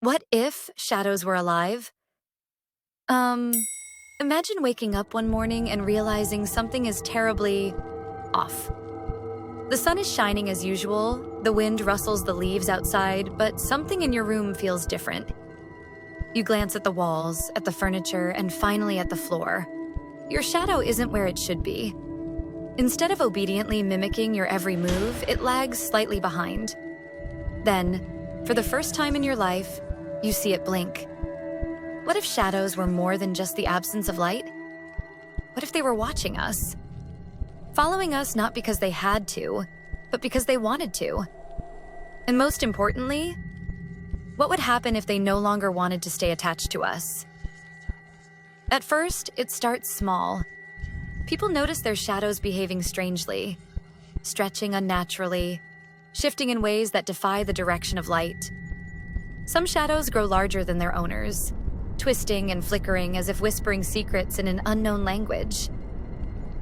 What if shadows were alive? Um, Imagine waking up one morning and realizing something is terribly off. The sun is shining as usual, the wind rustles the leaves outside, but something in your room feels different. You glance at the walls, at the furniture, and finally at the floor. Your shadow isn't where it should be. Instead of obediently mimicking your every move, it lags slightly behind. Then, for the first time in your life, you see it blink. What if shadows were more than just the absence of light? What if they were watching us? Following us not because they had to, but because they wanted to. And most importantly, what would happen if they no longer wanted to stay attached to us? At first, it starts small. People notice their shadows behaving strangely, stretching unnaturally, shifting in ways that defy the direction of light. Some shadows grow larger than their owners, twisting and flickering as if whispering secrets in an unknown language.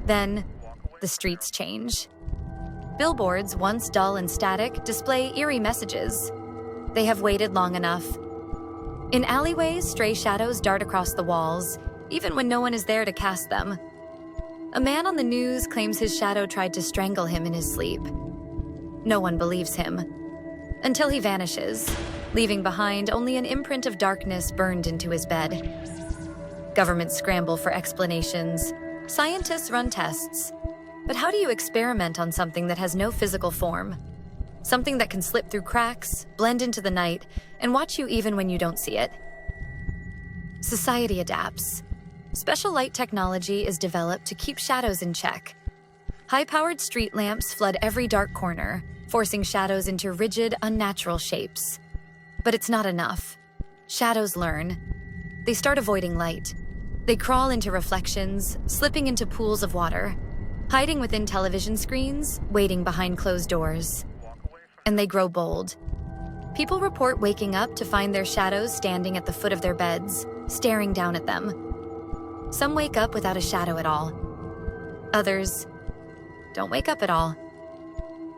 Then, the streets change. Billboards, once dull and static, display eerie messages. They have waited long enough. In alleyways, stray shadows dart across the walls, even when no one is there to cast them. A man on the news claims his shadow tried to strangle him in his sleep. No one believes him, until he vanishes, leaving behind only an imprint of darkness burned into his bed. Governments scramble for explanations. Scientists run tests. But how do you experiment on something that has no physical form? Something that can slip through cracks, blend into the night, and watch you even when you don't see it. Society adapts. Special light technology is developed to keep shadows in check. High-powered street lamps flood every dark corner, forcing shadows into rigid, unnatural shapes. But it's not enough. Shadows learn. They start avoiding light. They crawl into reflections, slipping into pools of water, hiding within television screens, waiting behind closed doors. And they grow bold. People report waking up to find their shadows standing at the foot of their beds, staring down at them. Some wake up without a shadow at all. Others don't wake up at all.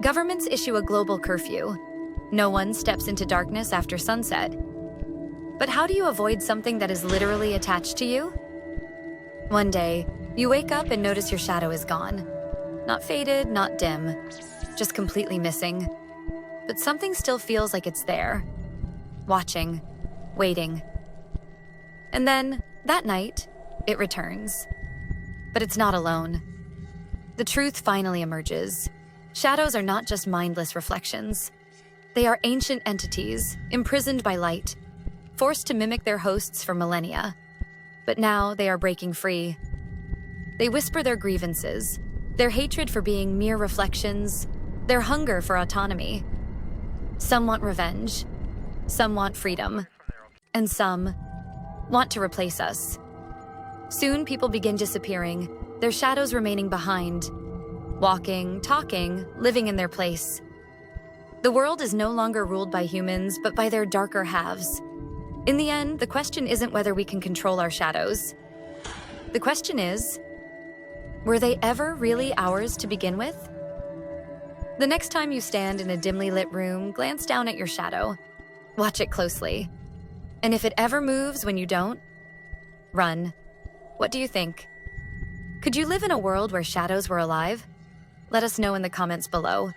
Governments issue a global curfew. No one steps into darkness after sunset. But how do you avoid something that is literally attached to you? One day, you wake up and notice your shadow is gone. Not faded, not dim, just completely missing. But something still feels like it's there, watching, waiting. And then, that night, it returns. But it's not alone. The truth finally emerges. Shadows are not just mindless reflections. They are ancient entities, imprisoned by light, forced to mimic their hosts for millennia. But now they are breaking free. They whisper their grievances, their hatred for being mere reflections, their hunger for autonomy. Some want revenge, some want freedom, and some want to replace us. Soon people begin disappearing, their shadows remaining behind, walking, talking, living in their place. The world is no longer ruled by humans, but by their darker halves. In the end, the question isn't whether we can control our shadows. The question is, were they ever really ours to begin with? The next time you stand in a dimly lit room, glance down at your shadow. Watch it closely. And if it ever moves when you don't, run. What do you think? Could you live in a world where shadows were alive? Let us know in the comments below.